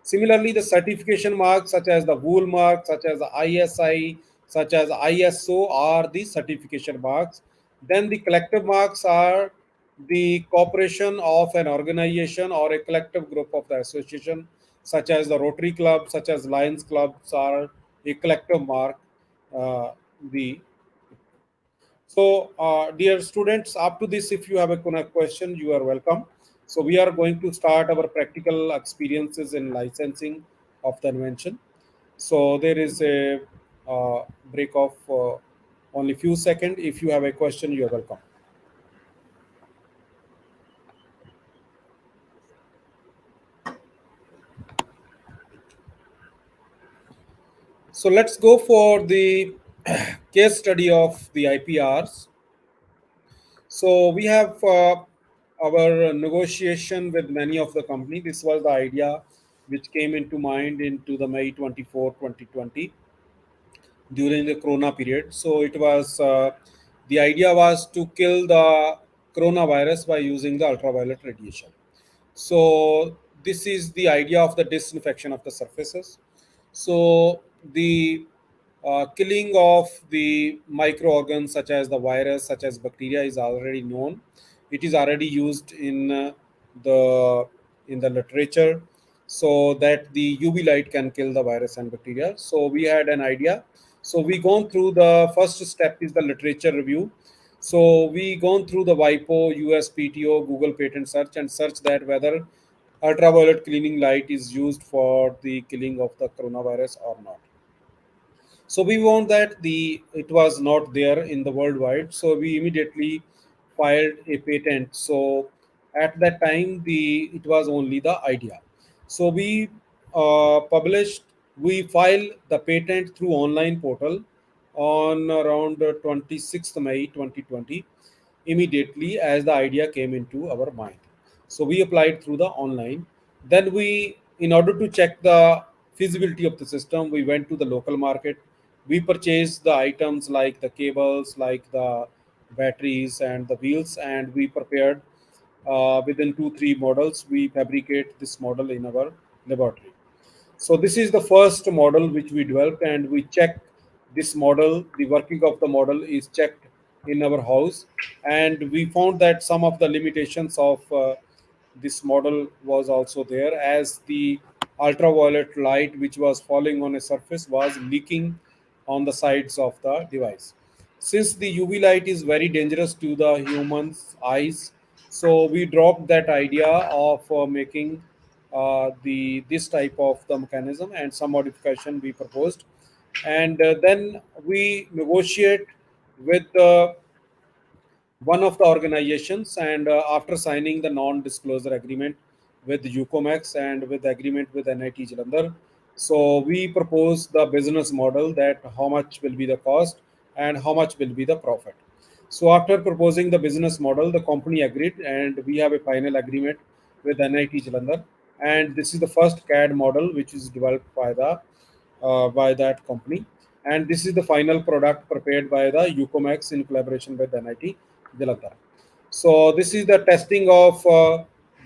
Similarly, the certification marks such as the wool mark, such as the ISI, such as ISO are the certification marks. Then the collective marks are the corporation of an organization or a collective group of the association, such as the Rotary Club, such as Lions Clubs are a collective mark. The so, dear students, up to this, if you have a question, you are welcome. So, we are going to start our practical experiences in licensing of the invention. So, there is a break of only few seconds. If you have a question, you are welcome. So, let's go for the case study of the IPRs. So we have our negotiation with many of the company. This was the idea which came into mind into the May 24, 2020 during the Corona period. So it was the idea was to kill the coronavirus by using the ultraviolet radiation. So this is the idea of the disinfection of the surfaces. So the killing of the microorganisms such as the virus, such as bacteria, is already known. It is already used the in the literature, so that the UV light can kill the virus and bacteria. So we had an idea. So we gone through the first step is the literature review. So we gone through the WIPO, USPTO, Google patent search, and search that whether ultraviolet cleaning light is used for the killing of the coronavirus or not. So we found that the it was not there in the worldwide. So we immediately filed a patent. So at that time, the it was only the idea. So we published, we filed the patent through online portal on around 26th May 2020, immediately as the idea came into our mind. So we applied through the online. Then we, in order to check the feasibility of the system, we went to the local market. We purchased the items like the cables, like the batteries and the wheels, and we prepared within 2-3 models. We fabricate this model in our laboratory. So this is the first model which we developed, and we checked this model. The working of the model is checked in our house, and we found that some of the limitations of this model was also there, as the ultraviolet light which was falling on a surface was leaking on the sides of the device. Since the UV light is very dangerous to the human's eyes, so we dropped that idea of making the this type of the mechanism, and some modification we proposed, and then we negotiate with one of the organizations, and after signing the non-disclosure agreement with UCOMEX and with the agreement with NIT Jalandhar, so we propose the business model, that how much will be the cost and how much will be the profit. So after proposing the business model, the company agreed, and we have a final agreement with NIT Jalandhar. And this is the first CAD model which is developed by that company. And this is the final product prepared by the UCOMEX in collaboration with NIT Jalandhar. So this is the testing of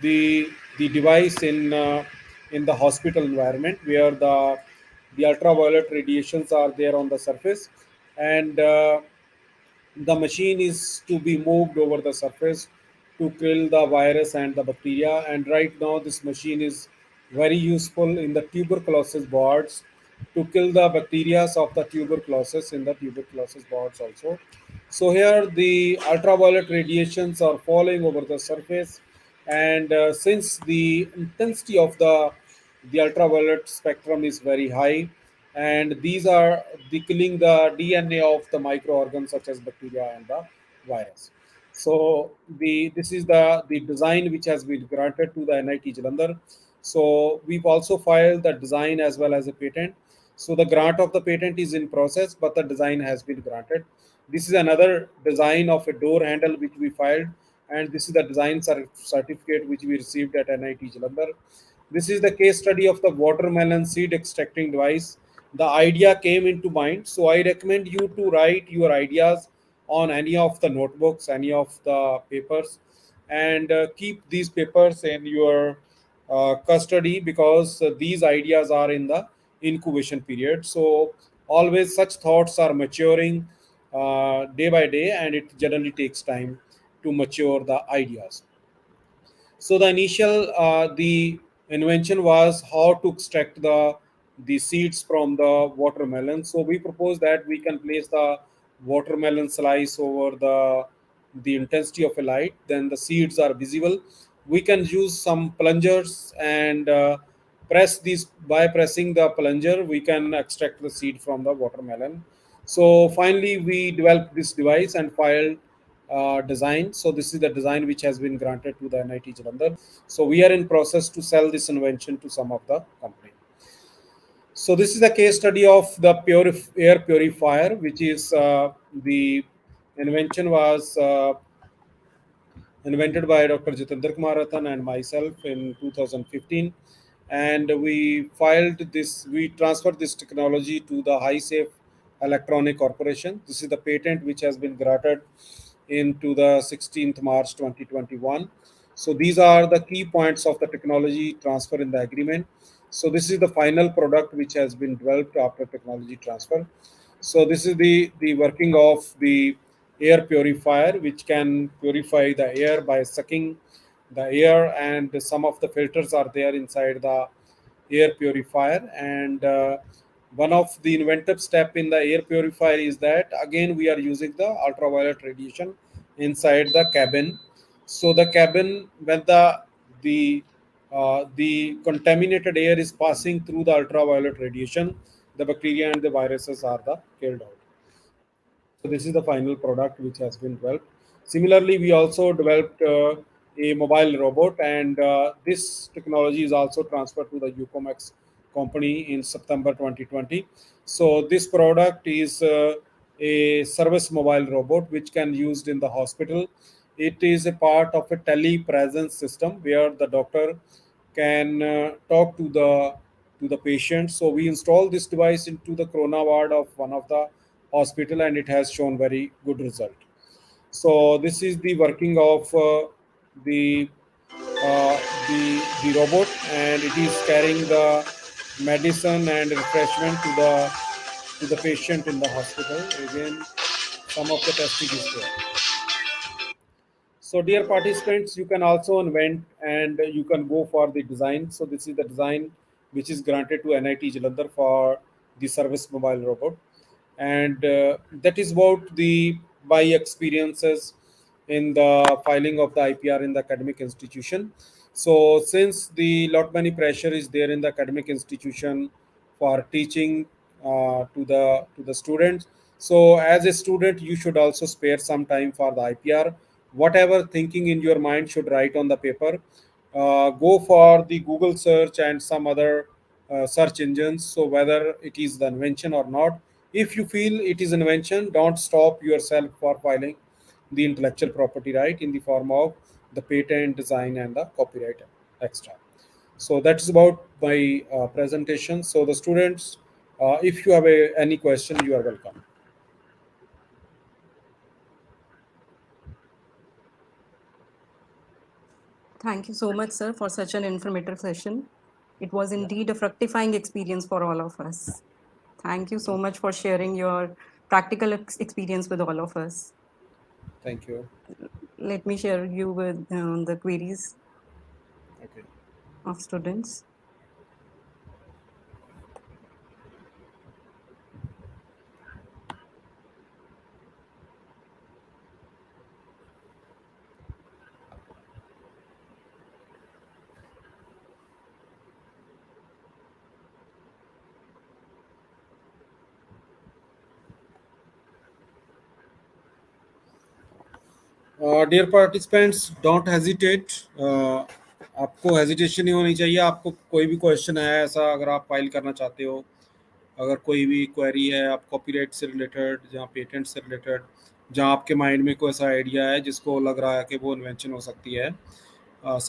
the device in the hospital environment, where the ultraviolet radiations are there on the surface, and the machine is to be moved over the surface to kill the virus and the bacteria. And right now this machine is very useful in the tuberculosis wards to kill the bacteria of the tuberculosis in the tuberculosis wards also. So here the ultraviolet radiations are falling over the surface, and since the intensity of the ultraviolet spectrum is very high, and these are the killing the DNA of the microorganisms such as bacteria and the virus. So the this is the design which has been granted to the NIT Jalandhar. So we've also filed the design as well as a patent. So the grant of the patent is in process, but the design has been granted. This is another design of a door handle which we filed, and this is the design certificate which we received at NIT Jalandhar. This is the case study of the watermelon seed extracting device. The idea came into mind, so I recommend you to write your ideas on any of the notebooks, any of the papers, and keep these papers in your custody, because these ideas are in the incubation period. So always such thoughts are maturing day by day, and it generally takes time to mature the ideas. So the invention was how to extract the seeds from the watermelon. So we propose that we can place the watermelon slice over the intensity of a light. Then the seeds are visible. We can use some plungers, and press these by pressing the plunger. We can extract the seed from the watermelon. So finally, we developed this device and filed design. So this is the design which has been granted to the NIT Jalandhar. So we are in process to sell this invention to some of the company. So this is the case study of the air purifier, which is the invention was invented by Dr. Jitendra Kumar Ratan and myself in 2015. And we transferred this technology to the High Safe Electronic Corporation. This is the patent which has been granted into the 16th March 2021. So these are the key points of the technology transfer in the agreement. So this is the final product which has been developed after technology transfer. So this is the working of the air purifier, which can purify the air by sucking the air, and some of the filters are there inside the air purifier. And one of the inventive step in the air purifier is that again we are using the ultraviolet radiation inside the cabin. So the cabin, when the contaminated air is passing through the ultraviolet radiation, the bacteria and the viruses are the killed out. So this is the final product which has been developed. Similarly, we also developed a mobile robot, and this technology is also transferred to the UCOMEX company in September 2020. So this product is a service mobile robot which can used in the hospital. It is a part of a telepresence system where the doctor can talk to the patient. So we installed this device into the corona ward of one of the hospital, and it has shown very good result. So this is the working of the uh, the robot, and it is carrying the medicine and refreshment to the patient in the hospital. Again, some of the testing is there. So, dear participants, you can also invent, and you can go for the design. So, this is the design which is granted to NIT Jalandhar for the service mobile robot. and that is about the by experiences in the filing of the IPR in the academic institution. So since the lot many pressure is there in the academic institution for teaching to the students, so as a student you should also spare some time for the IPR. Whatever thinking in your mind should write on the paper. Go for the Google search and some other search engines. So whether it is the invention or not, if you feel it is invention, don't stop yourself for filing the intellectual property right in the form of the patent, design, and the copyright extra. So that's about my presentation. So the students, if you have any question, you are welcome. Thank you so much, sir, for such an informative session. It was indeed a fructifying experience for all of us. Thank you so much for sharing your practical experience with all of us. Thank you. Let me share you with the queries Okay. of students. Dear participants, don't hesitate. आपको hesitation नहीं होनी चाहिए. आपको कोई भी question है ऐसा, अगर आप फाइल करना चाहते हो, अगर कोई भी क्वेरी है आप कॉपीराइट से रिलेटेड, जहाँ पेटेंट से रिलेटेड, जहाँ आपके माइंड में कोई ऐसा आइडिया है जिसको लग रहा है कि वो इन्वेंशन हो सकती है,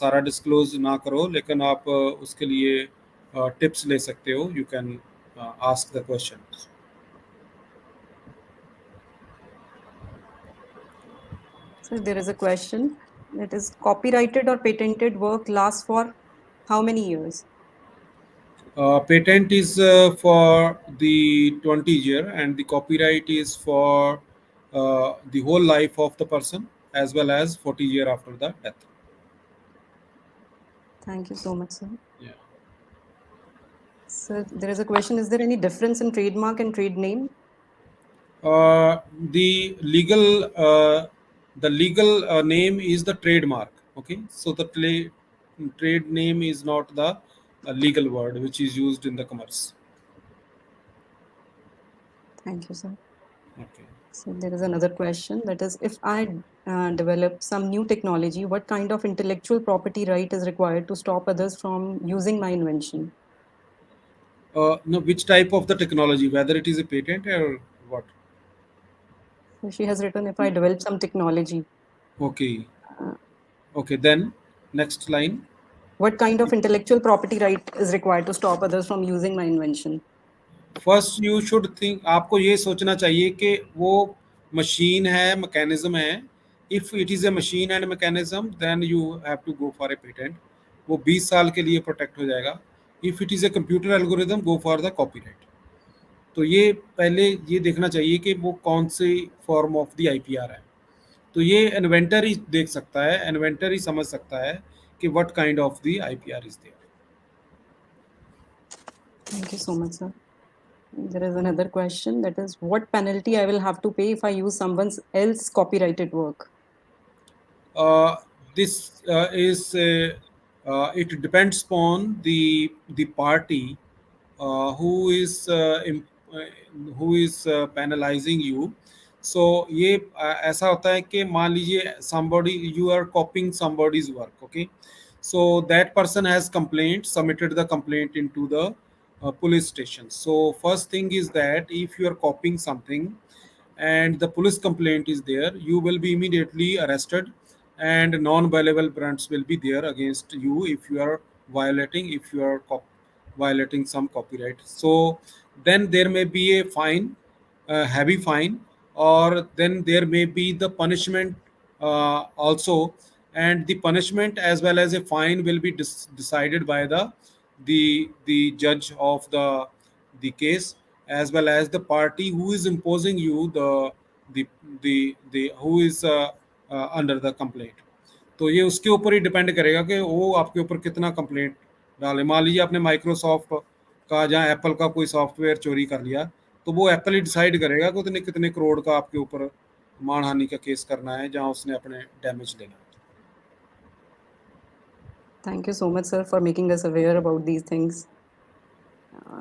सारा डिस्क्लोज ना करो, लेकिन आप उसके लिए टिप्स ले सकते हो. You can ask the question. So there is a question that is copyrighted or patented work lasts for how many years? Patent is for the 20 year, and the copyright is for the whole life of the person, as well as 40 year after the death. Thank you so much, sir. Yeah. So there is a question, is there any difference in trademark and trade name? The legal name is the trademark. Okay, so the trade name is not the legal word which is used in the commerce. Thank you, sir. Okay. So there is another question, that is, if I develop some new technology, what kind of intellectual property right is required to stop others from using my invention? No, which type of the technology, whether it is a patent or what? So she has written, if I develop some technology, Okay. Okay, then next line. what kind of intellectual property right is required to stop others from using my invention? First you should think, आपको ये सोचना चाहिए कि वो machine है, mechanism है. If it is a machine and mechanism, then you have to go for a patent. वो 20 साल के लिए प्रोटेक्ट हो जाएगा. If it is a computer algorithm, go for the copyright. तो ये पहले ये देखना चाहिए कि वो कौन सी फॉर्म ऑफ द आईपीआर है. तो ये इन्वेंटर ही देख सकता है, इन्वेंटर ही समझ सकता है कि what kind of the IPR is there. Thank you so much, sir. There is another question, that is, what penalty I will have to pay if I use someone else's copyrighted work? This is it depends upon the party who is penalizing you. So ये ऐसा होता है कि मान लीजिए somebody, you are copying somebody's work. Okay, so that person has submitted the complaint into the police station. So first thing is that if you are copying something and the police complaint is there, you will be immediately arrested, and non-bailable warrants will be there against you if you are violating some copyright. So then there may be a fine, a heavy fine, or then there may be the punishment also, and the punishment as well as a fine will be decided by the judge of the case, as well as the party who is imposing you the who is under the complaint. तो ये उसके ऊपर ही depend करेगा कि वो आपके ऊपर कितना कंप्लेंट डाले. मान लीजिए आपने माइक्रोसॉफ्ट का, जहाँ एप्पल का कोई सॉफ्टवेयर चोरी कर लिया, तो वो एप्पल ही डिसाइड करेगा कि उसने कितने करोड़ का आपके ऊपर मानहानि का केस करना है जहां उसने अपने डैमेज लेना है। Thank you so much, sir, for making us aware about these things.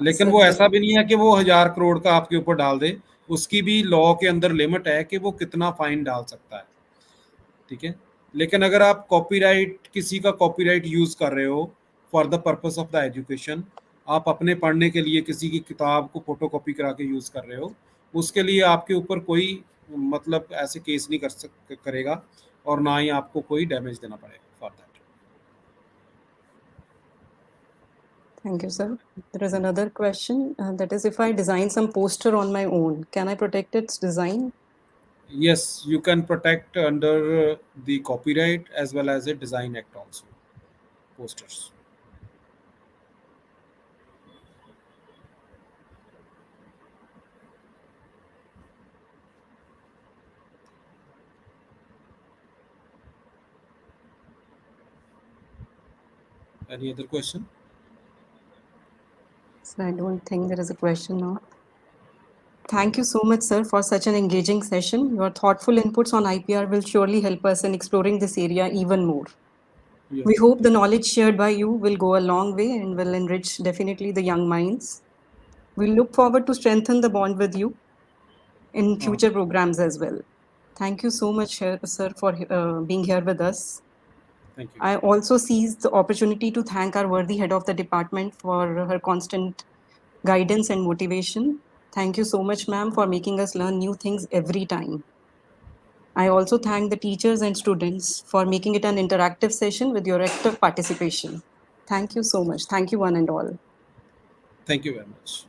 लेकिन Sir, वो ऐसा भी नहीं है कि वो 1,000 करोड़ का आपके ऊपर डाल दे, उसकी भी लॉ के अंदर लिमिट है कि वो कितना फाइन डाल सकता है, ठीक है। लेकिन अगर आप कॉपीराइट, किसी का कॉपीराइट यूज कर रहे हो for the purpose of the education, आप अपने पढ़ने के लिए किसी की किताब को फोटोकॉपी करा के यूज कर रहे हो, उसके लिए आपके ऊपर कोई मतलब ऐसे केस नहीं करेगा और ना ही आपको कोई डैमेज देना पड़ेगा for that. thank you, sir. There is another question, that is, if I design some poster on my own, can I protect its design? Yes, you can protect under the copyright as well as a design act also, posters. Any other question? Sir, I don't think there is a question now. Thank you so much, sir, for such an engaging session. Your thoughtful inputs on IPR will surely help us in exploring this area even more. Yeah. We hope the knowledge shared by you will go a long way and will enrich definitely the young minds. We look forward to strengthen the bond with you in future programs as well. Thank you so much, sir, for being here with us. Thank you. I also seize the opportunity to thank our worthy head of the department for her constant guidance and motivation. Thank you so much, ma'am, for making us learn new things every time. I also thank the teachers and students for making it an interactive session with your active participation. Thank you so much. Thank you, one and all. Thank you very much.